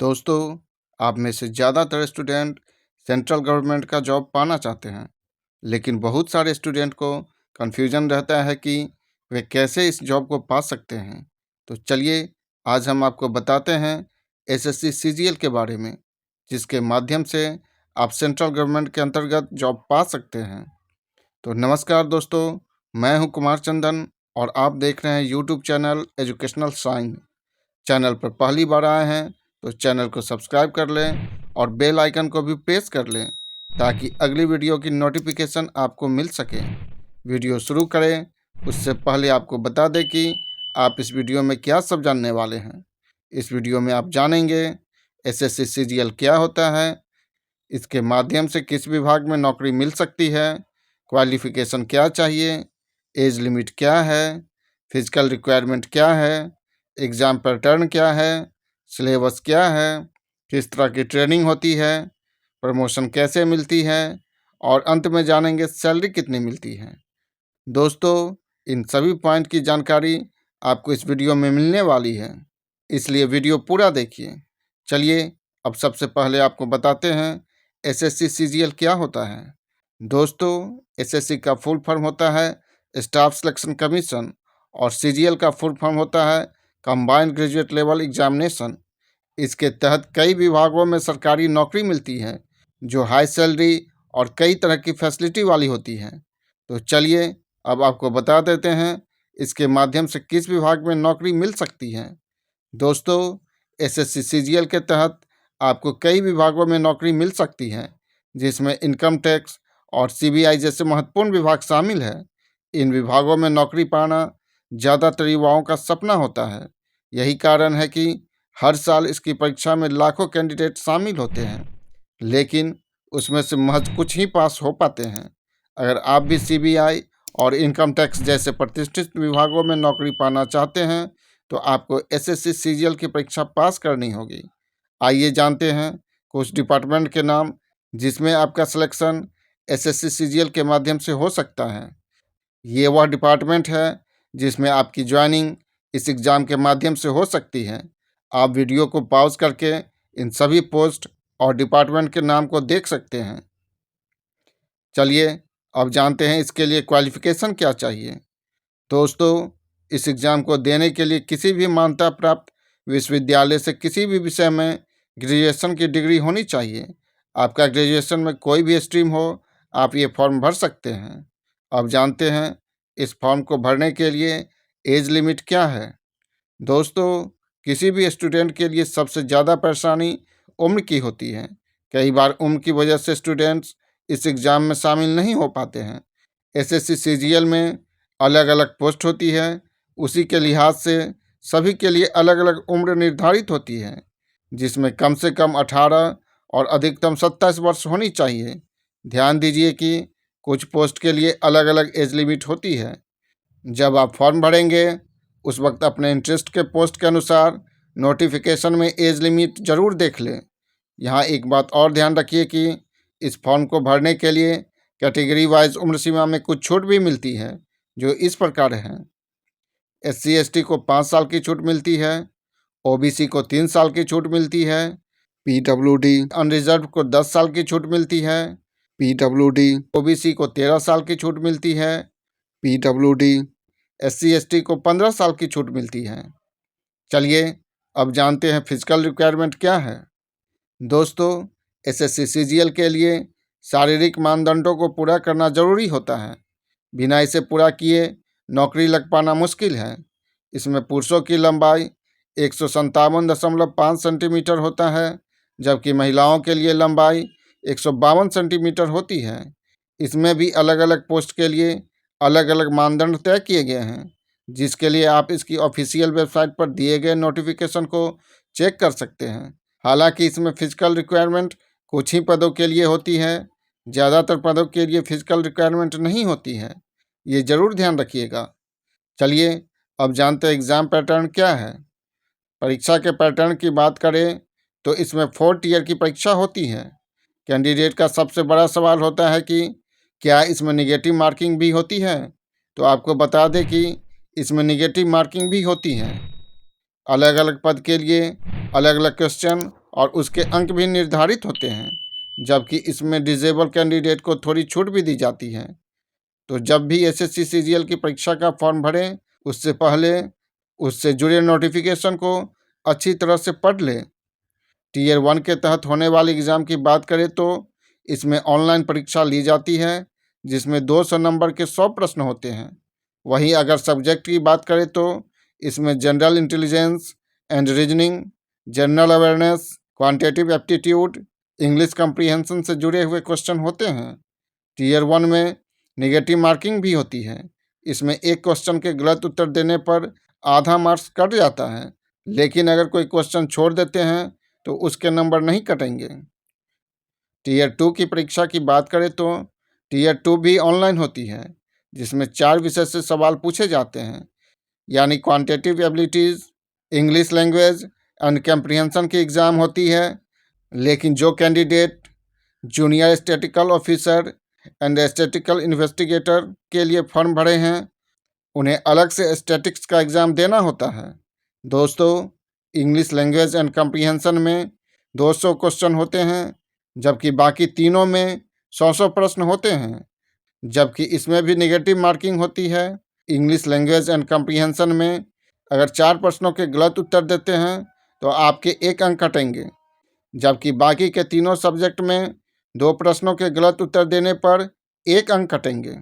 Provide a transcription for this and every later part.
दोस्तों, आप में से ज़्यादातर स्टूडेंट सेंट्रल गवर्नमेंट का जॉब पाना चाहते हैं, लेकिन बहुत सारे स्टूडेंट को कन्फ्यूजन रहता है कि वे कैसे इस जॉब को पा सकते हैं। तो चलिए, आज हम आपको बताते हैं एसएससी सीजीएल के बारे में, जिसके माध्यम से आप सेंट्रल गवर्नमेंट के अंतर्गत जॉब पा सकते हैं। तो नमस्कार दोस्तों, मैं हूं कुमार चंदन और आप देख रहे हैं YouTube channel educational sign. Channel पर पहली बार आए हैं तो चैनल को सब्सक्राइब कर लें और बेल आइकन को भी प्रेस कर लें ताकि अगली वीडियो की नोटिफिकेशन आपको मिल सके। वीडियो शुरू करें उससे पहले आपको बता दें कि आप इस वीडियो में क्या सब जानने वाले हैं। इस वीडियो में आप जानेंगे एसएससी सीजीएल क्या होता है, इसके माध्यम से किस विभाग में नौकरी मिल सकती है, क्वालिफिकेशन क्या चाहिए, एज लिमिट क्या है, फिजिकल रिक्वायरमेंट क्या है, एग्ज़ाम पैटर्न क्या है, सिलेबस क्या है, किस तरह की ट्रेनिंग होती है, प्रमोशन कैसे मिलती है और अंत में जानेंगे सैलरी कितनी मिलती है। दोस्तों, इन सभी पॉइंट की जानकारी आपको इस वीडियो में मिलने वाली है, इसलिए वीडियो पूरा देखिए। चलिए, अब सबसे पहले आपको बताते हैं एसएससी सीजीएल क्या होता है। दोस्तों, एसएससी का फुल फॉर्म होता है स्टाफ सिलेक्शन कमीशन और सीजीएल का फुल फॉर्म होता है कंबाइंड ग्रेजुएट लेवल एग्जामिनेशन। इसके तहत कई विभागों में सरकारी नौकरी मिलती है जो हाई सैलरी और कई तरह की फैसिलिटी वाली होती है। तो चलिए, अब आपको बता देते हैं इसके माध्यम से किस विभाग में नौकरी मिल सकती है। दोस्तों, एसएससी सीजीएल के तहत आपको कई विभागों में नौकरी मिल सकती है, जिसमें इनकम टैक्स और सीबीआई जैसे महत्वपूर्ण विभाग शामिल है। इन विभागों में नौकरी पाना ज़्यादातर युवाओं का सपना होता है। यही कारण है कि हर साल इसकी परीक्षा में लाखों कैंडिडेट शामिल होते हैं, लेकिन उसमें से महज कुछ ही पास हो पाते हैं। अगर आप भी सीबीआई और इनकम टैक्स जैसे प्रतिष्ठित विभागों में नौकरी पाना चाहते हैं तो आपको एसएससी सीजीएल की परीक्षा पास करनी होगी। आइए जानते हैं कुछ डिपार्टमेंट के नाम जिसमें आपका सिलेक्शन एसएससी सीजीएल के माध्यम से हो सकता है। ये वह डिपार्टमेंट है जिसमें आपकी ज्वाइनिंग इस एग्ज़ाम के माध्यम से हो सकती है। आप वीडियो को पॉज करके इन सभी पोस्ट और डिपार्टमेंट के नाम को देख सकते हैं। चलिए, अब जानते हैं इसके लिए क्वालिफ़िकेशन क्या चाहिए। दोस्तों, इस एग्ज़ाम को देने के लिए किसी भी मान्यता प्राप्त विश्वविद्यालय से किसी भी विषय में ग्रेजुएशन की डिग्री होनी चाहिए। आपका ग्रेजुएशन में कोई भी स्ट्रीम हो, आप ये फॉर्म भर सकते हैं। अब जानते हैं इस फॉर्म को भरने के लिए एज लिमिट क्या है। दोस्तों, किसी भी स्टूडेंट के लिए सबसे ज़्यादा परेशानी उम्र की होती है। कई बार उम्र की वजह से स्टूडेंट्स इस एग्ज़ाम में शामिल नहीं हो पाते हैं। एसएससी सीजीएल में अलग अलग पोस्ट होती है, उसी के लिहाज से सभी के लिए अलग अलग उम्र निर्धारित होती है, जिसमें कम से कम 18 और अधिकतम 27 वर्ष होनी चाहिए। ध्यान दीजिए कि कुछ पोस्ट के लिए अलग अलग एज लिमिट होती है। जब आप फॉर्म भरेंगे उस वक्त अपने इंटरेस्ट के पोस्ट के अनुसार नोटिफिकेशन में एज लिमिट ज़रूर देख लें। यहाँ एक बात और ध्यान रखिए कि इस फॉर्म को भरने के लिए कैटेगरी वाइज उम्र सीमा में कुछ छूट भी मिलती है, जो इस प्रकार हैं। SC ST को 5 साल की छूट मिलती है, OBC को 3 साल की छूट मिलती है, PWD अनरिजर्व को 10 साल की छूट मिलती है, PWD OBC को 13 साल की छूट मिलती है, PWD SC ST को 15 साल की छूट मिलती है। चलिए, अब जानते हैं फिजिकल रिक्वायरमेंट क्या है। दोस्तों, एसएससी सीजीएल के लिए शारीरिक मानदंडों को पूरा करना जरूरी होता है। बिना इसे पूरा किए नौकरी लग पाना मुश्किल है। इसमें पुरुषों की लंबाई 157.5 सेंटीमीटर होता है, जबकि महिलाओं के लिए लंबाई 152 सेंटीमीटर होती है। इसमें भी अलग अलग पोस्ट के लिए अलग अलग मानदंड तय किए गए हैं, जिसके लिए आप इसकी ऑफिशियल वेबसाइट पर दिए गए नोटिफिकेशन को चेक कर सकते हैं। हालांकि इसमें फिजिकल रिक्वायरमेंट कुछ ही पदों के लिए होती है, ज़्यादातर पदों के लिए फिजिकल रिक्वायरमेंट नहीं होती है, ये ज़रूर ध्यान रखिएगा। चलिए, अब जानते हैं एग्ज़ाम पैटर्न क्या है। परीक्षा के पैटर्न की बात करें तो इसमें 4 टियर की परीक्षा होती है। कैंडिडेट का सबसे बड़ा सवाल होता है कि क्या इसमें निगेटिव मार्किंग भी होती है। तो आपको बता दें कि इसमें निगेटिव मार्किंग भी होती है। अलग अलग पद के लिए अलग अलग क्वेश्चन और उसके अंक भी निर्धारित होते हैं, जबकि इसमें डिसेबल कैंडिडेट को थोड़ी छूट भी दी जाती है। तो जब भी एसएससी सीजीएल की परीक्षा का फॉर्म भरें, उससे पहले उससे जुड़े नोटिफिकेशन को अच्छी तरह से पढ़ लें। टीयर 1 के तहत होने वाले एग्ज़ाम की बात करें तो इसमें ऑनलाइन परीक्षा ली जाती है, जिसमें 200 नंबर के 100 प्रश्न होते हैं। वहीं अगर सब्जेक्ट की बात करें तो इसमें general intelligence and reasoning, general awareness, quantitative aptitude, English comprehension से जुड़े हुए क्वेश्चन होते हैं। टीयर 1 में नेगेटिव मार्किंग भी होती है। इसमें एक क्वेश्चन के गलत उत्तर देने पर आधा मार्क्स कट जाता है, लेकिन अगर कोई क्वेश्चन छोड़ देते हैं तो उसके नंबर नहीं कटेंगे। टीयर 2 की परीक्षा की बात करें तो टीयर 2 भी ऑनलाइन होती है, जिसमें 4 विषय से सवाल पूछे जाते हैं, यानी quantitative abilities, English language and comprehension की एग्ज़ाम होती है। लेकिन जो candidate junior statistical officer and statistical investigator के लिए फॉर्म भरे हैं, उन्हें अलग से स्टैटिक्स का एग्ज़ाम देना होता है। दोस्तों, इंग्लिश लैंग्वेज एंड कम्प्रीहेंशन में 200 क्वेश्चन होते हैं, जबकि बाकी तीनों में 100 प्रश्न होते हैं, जबकि इसमें भी नेगेटिव मार्किंग होती है। इंग्लिश लैंग्वेज एंड कम्प्रीहेंशन में अगर 4 प्रश्नों के गलत उत्तर देते हैं तो आपके 1 अंक कटेंगे, जबकि बाकी के तीनों सब्जेक्ट में 2 प्रश्नों के गलत उत्तर देने पर 1 अंक कटेंगे।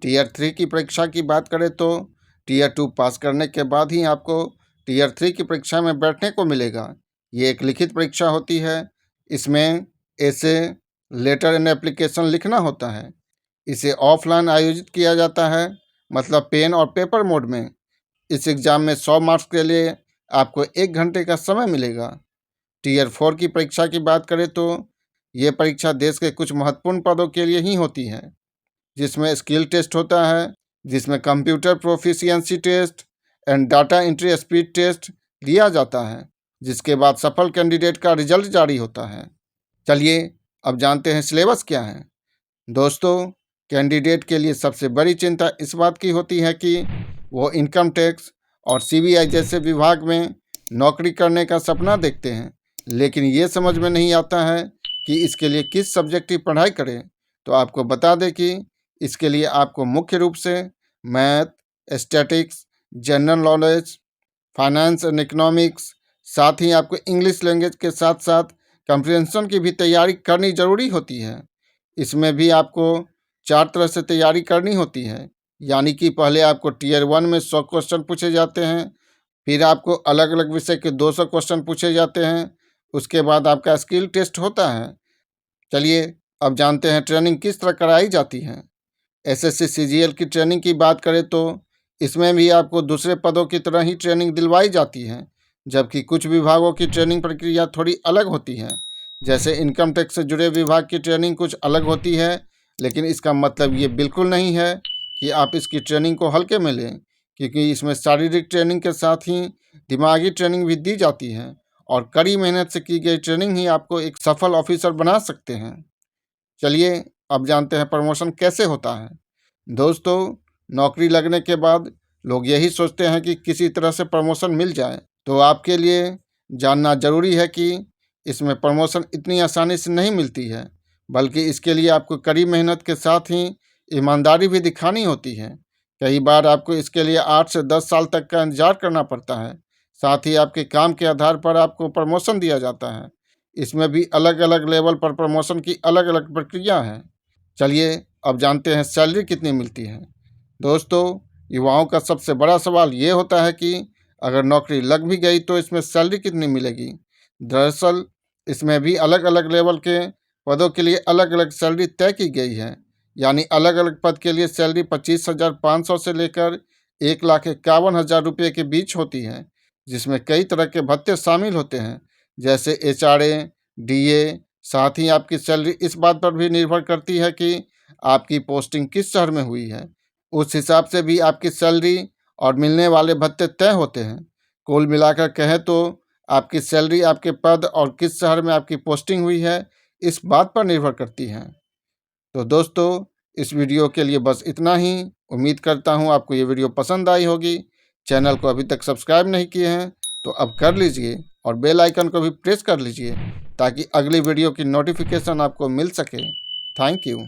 टीयर 3 की परीक्षा की बात करें तो टीयर 2 पास करने के बाद ही आपको टीयर 3 की परीक्षा में बैठने को मिलेगा। ये एक लिखित परीक्षा होती है। इसमें ऐसे लेटर एंड एप्लीकेशन लिखना होता है। इसे ऑफलाइन आयोजित किया जाता है, मतलब पेन और पेपर मोड में। इस एग्ज़ाम में 100 मार्क्स के लिए आपको 1 घंटे का समय मिलेगा। टीयर 4 की परीक्षा की बात करें तो ये परीक्षा देश के कुछ महत्वपूर्ण पदों के लिए ही होती है, जिसमें स्किल टेस्ट होता है, जिसमें computer proficiency test and data entry speed test लिया जाता है, जिसके बाद सफल कैंडिडेट का रिजल्ट जारी होता है। चलिए अब जानते हैं सिलेबस क्या है। दोस्तों, कैंडिडेट के लिए सबसे बड़ी चिंता इस बात की होती है कि वो इनकम टैक्स और सीबीआई जैसे विभाग में नौकरी करने का सपना देखते हैं, लेकिन ये समझ में नहीं आता है कि इसके लिए किस सब्जेक्ट की पढ़ाई करें। तो आपको बता दें कि इसके लिए आपको मुख्य रूप से math, statics, general knowledge, finance and economics, साथ ही आपको इंग्लिश लैंग्वेज के साथ साथ कम्प्रीहेंशन की भी तैयारी करनी ज़रूरी होती है। इसमें भी आपको 4 तरह से तैयारी करनी होती है, यानी कि पहले आपको टीयर 1 में 100 क्वेश्चन पूछे जाते हैं, फिर आपको अलग अलग विषय के 200 क्वेश्चन पूछे जाते हैं, उसके बाद आपका स्किल टेस्ट होता है। चलिए अब जानते हैं ट्रेनिंग किस तरह कराई जाती है। एसएससी सीजीएल की ट्रेनिंग की बात करें तो इसमें भी आपको दूसरे पदों की तरह ही ट्रेनिंग दिलवाई जाती है, जबकि कुछ विभागों की ट्रेनिंग प्रक्रिया थोड़ी अलग होती है। जैसे इनकम टैक्स से जुड़े विभाग की ट्रेनिंग कुछ अलग होती है, लेकिन इसका मतलब ये बिल्कुल नहीं है कि आप इसकी ट्रेनिंग को हल्के में लें, क्योंकि इसमें शारीरिक ट्रेनिंग के साथ ही दिमागी ट्रेनिंग भी दी जाती है और कड़ी मेहनत से की गई ट्रेनिंग ही आपको एक सफल ऑफिसर बना सकते हैं। चलिए अब जानते हैं प्रमोशन कैसे होता है। दोस्तों, नौकरी लगने के बाद लोग यही सोचते हैं कि किसी तरह से प्रमोशन मिल जाए, तो आपके लिए जानना ज़रूरी है कि इसमें प्रमोशन इतनी आसानी से नहीं मिलती है, बल्कि इसके लिए आपको कड़ी मेहनत के साथ ही ईमानदारी भी दिखानी होती है। कई बार आपको इसके लिए 8 से 10 साल तक का इंतजार करना पड़ता है। साथ ही आपके काम के आधार पर आपको प्रमोशन दिया जाता है। इसमें भी अलग अलग लेवल पर प्रमोशन की अलग अलग प्रक्रिया है। चलिए अब जानते हैं सैलरी कितनी मिलती है। दोस्तों, युवाओं का सबसे बड़ा सवाल ये होता है कि अगर नौकरी लग भी गई तो इसमें सैलरी कितनी मिलेगी। दरअसल इसमें भी अलग अलग लेवल के पदों के लिए अलग अलग सैलरी तय की गई है, यानी अलग अलग पद के लिए सैलरी 25,500 से लेकर 1,51,000 रुपये के बीच होती है, जिसमें कई तरह के भत्ते शामिल होते हैं, जैसे एचआरए, डीए। साथ ही आपकी सैलरी इस बात पर भी निर्भर करती है कि आपकी पोस्टिंग किस शहर में हुई है। उस हिसाब से भी आपकी सैलरी और मिलने वाले भत्ते तय होते हैं। कुल मिलाकर कहें तो आपकी सैलरी आपके पद और किस शहर में आपकी पोस्टिंग हुई है, इस बात पर निर्भर करती है। तो दोस्तों, इस वीडियो के लिए बस इतना ही। उम्मीद करता हूँ आपको ये वीडियो पसंद आई होगी। चैनल को अभी तक सब्सक्राइब नहीं किए हैं तो अब कर लीजिए और बेल आइकन को भी प्रेस कर लीजिए ताकि अगली वीडियो की नोटिफिकेशन आपको मिल सके। Thank you.